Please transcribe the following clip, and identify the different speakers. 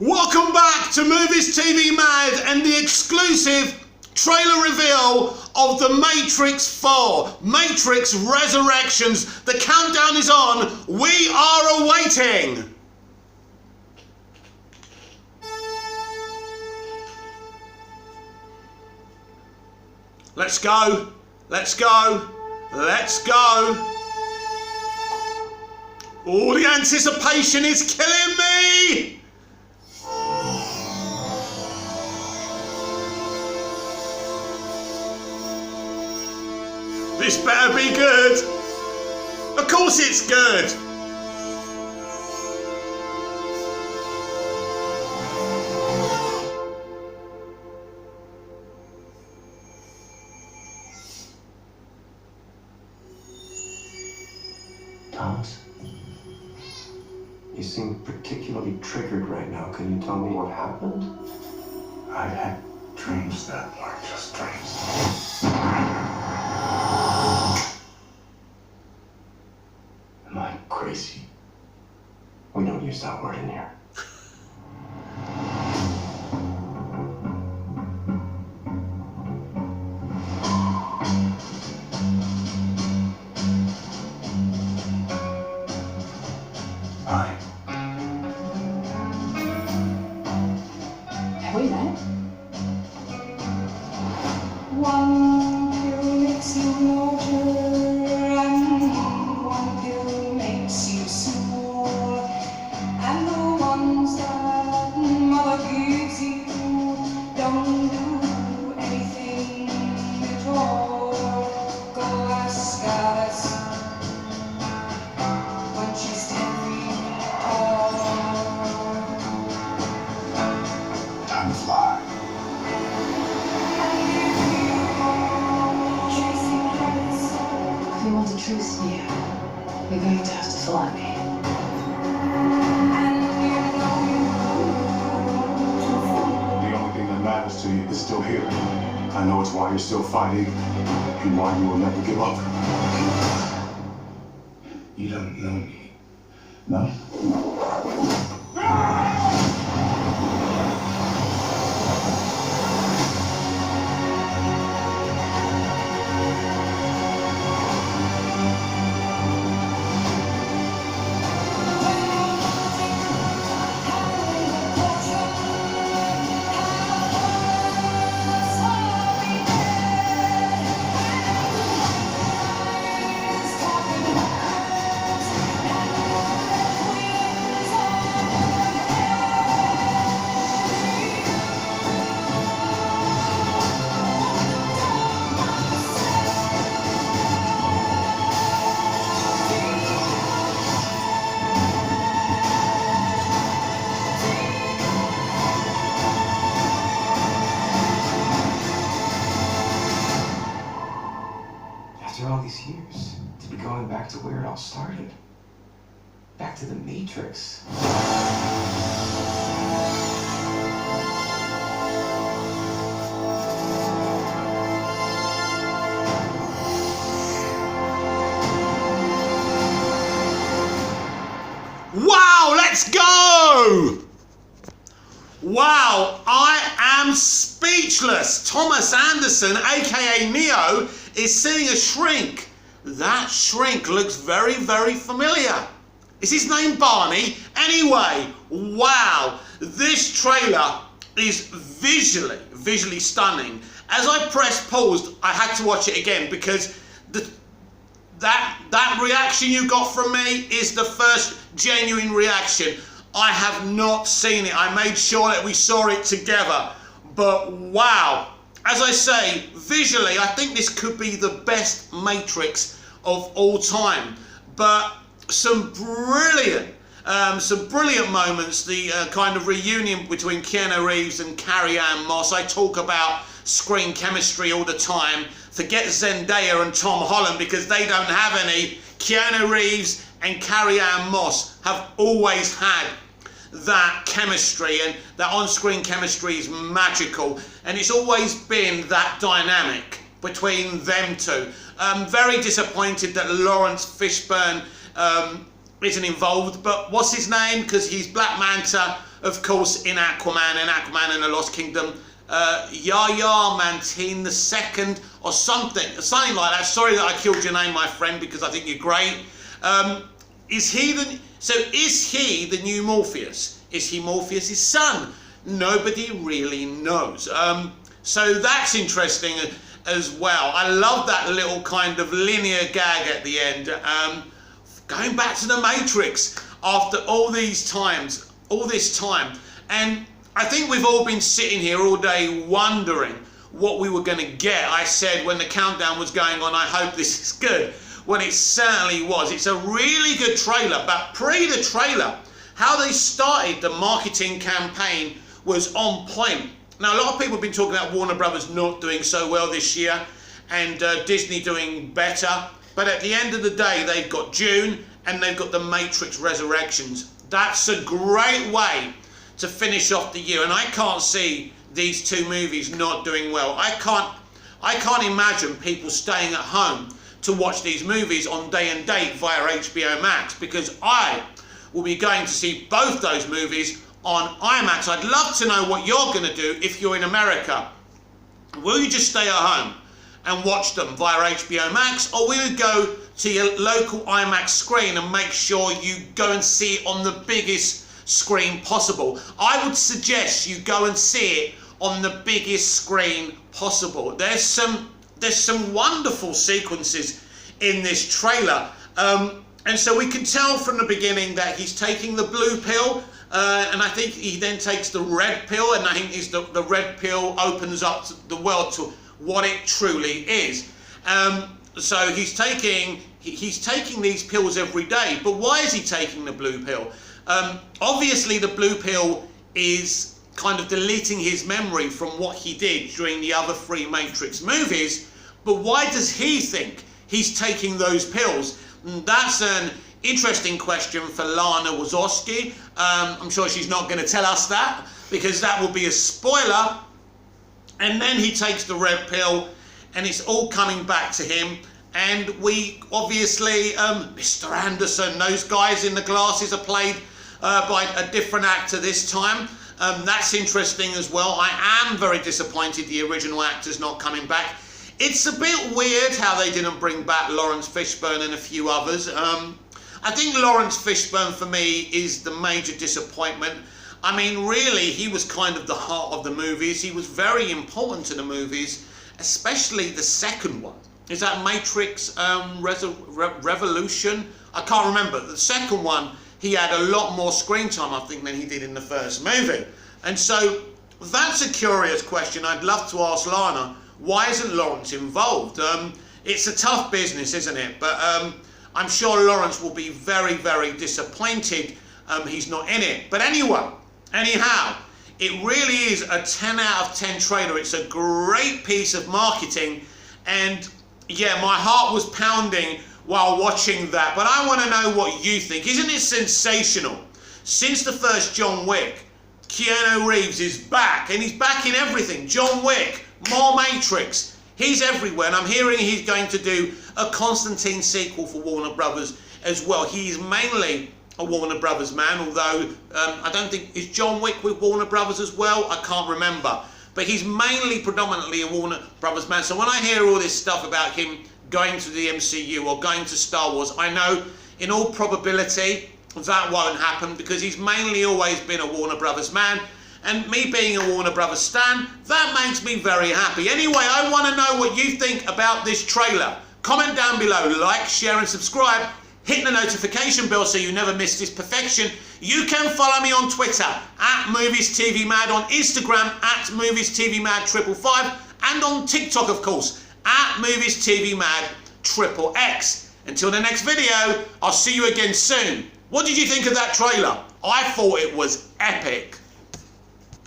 Speaker 1: Welcome back to Movies TV Mad and the exclusive trailer reveal of The Matrix 4, Matrix Resurrections. The countdown is on. We are awaiting. Let's go. Let's go. Let's go. Oh, the anticipation is killing me. This better be good. Of course it's good.
Speaker 2: Thomas, you seem particularly triggered right now. Can you tell me what happened?
Speaker 3: I had dreams that were just dreams. Am I crazy?
Speaker 2: We don't use that word in here.
Speaker 3: I.
Speaker 4: Have we met? One pill makes you larger, and one pill makes you small. And the ones that mother gives you don't do anything at all. Go ask Alice when she's 10 feet tall.
Speaker 3: Time to fly.
Speaker 4: If you want the truth, Neo, you're going to have to fly me.
Speaker 3: The only thing that matters to you is still here. I know it's why you're still fighting and why you will never give up. You don't know me. No?
Speaker 2: After all these years, to be going back to where it all started. Back to the Matrix.
Speaker 1: Wow, let's go! Wow, I am speechless. Thomas Anderson, aka Neo, is seeing a shrink. That shrink looks very, very familiar. Is his name Barney? Anyway, wow, this trailer is visually stunning. As I pressed pause, I had to watch it again because that reaction you got from me is the first genuine reaction. I have not seen it. I made sure that we saw it together. But wow, as I say, visually, I think this could be the best Matrix of all time. But some brilliant moments. The kind of reunion between Keanu Reeves and Carrie-Anne Moss. I talk about screen chemistry all the time. Forget Zendaya and Tom Holland because they don't have any. Keanu Reeves and Carrie-Anne Moss have always had that chemistry, and that on-screen chemistry is magical, and it's always been that dynamic between them two. Very disappointed that Lawrence Fishburne isn't involved, but what's his name? Because he's Black Manta, of course, in Aquaman and the Lost Kingdom. Yahya Mantine II or something like that. Sorry that I killed your name, my friend, because I think you're great. Is he the new Morpheus? Is he Morpheus' son? Nobody really knows. So that's interesting as well. I love that little kind of linear gag at the end. Going back to the Matrix after all this time. And I think we've all been sitting here all day wondering what we were going to get. I said when the countdown was going on, I hope this is good. Well, it certainly was. It's a really good trailer, but pre the trailer, how they started the marketing campaign was on point. Now, a lot of people have been talking about Warner Brothers not doing so well this year and Disney doing better. But at the end of the day, they've got June and they've got The Matrix Resurrections. That's a great way to finish off the year. And I can't see these two movies not doing well. I can't imagine people staying at home to watch these movies on day and date via HBO Max, because I will be going to see both those movies on IMAX. I'd love to know what you're going to do if you're in America. Will you just stay at home and watch them via HBO Max, or will you go to your local IMAX screen and make sure you go and see it on the biggest screen possible? I would suggest you go and see it on the biggest screen possible. There's some wonderful sequences in this trailer, and so we can tell from the beginning that he's taking the blue pill, and I think he then takes the red pill, and I think the red pill opens up the world to what it truly is. So he's taking these pills every day. But why is he taking the blue pill? Obviously the blue pill is kind of deleting his memory from what he did during the other 3 Matrix movies. But why does he think he's taking those pills? That's an interesting question for Lana Wazowski. I'm sure she's not going to tell us that, because that will be a spoiler. And then he takes the red pill, and it's all coming back to him. And we obviously, Mr. Anderson, those guys in the glasses are played by a different actor this time. That's interesting as well. I am very disappointed the original actor's not coming back. It's a bit weird how they didn't bring back Lawrence Fishburne and a few others. I think Lawrence Fishburne for me is the major disappointment. I mean, really, he was kind of the heart of the movies. He was very important to the movies, especially the second one. Is that Matrix Revolution? I can't remember. The second one, he had a lot more screen time, I think, than he did in the first movie. And so that's a curious question. I'd love to ask Lana, why isn't Lawrence involved? It's a tough business, isn't it? But I'm sure Lawrence will be very, very disappointed he's not in it. But anyhow, it really is a 10 out of 10 trailer. It's a great piece of marketing. And yeah, my heart was pounding while watching that. But I want to know what you think. Isn't it sensational? Since the first John Wick, Keanu Reeves is back. And he's back in everything. John Wick, more Matrix. He's everywhere. And I'm hearing he's going to do a Constantine sequel for Warner Brothers as well. He's mainly a Warner Brothers man, although I don't think, is John Wick with Warner Brothers as well? I can't remember. But he's mainly predominantly a Warner Brothers man. So when I hear all this stuff about him going to the MCU or going to Star Wars, I know in all probability that won't happen, because he's mainly always been a Warner Brothers man. And me being a Warner Brothers stan, that makes me very happy. Anyway, I want to know what you think about this trailer. Comment down below, like, share and subscribe. Hit the notification bell so you never miss this perfection. You can follow me on Twitter @MoviesTVMad, on Instagram @MoviesTVMad555, and on TikTok, of course, @MoviesTVMad_XX. Until the next video, I'll see you again soon. What did you think of that trailer? I thought it was epic.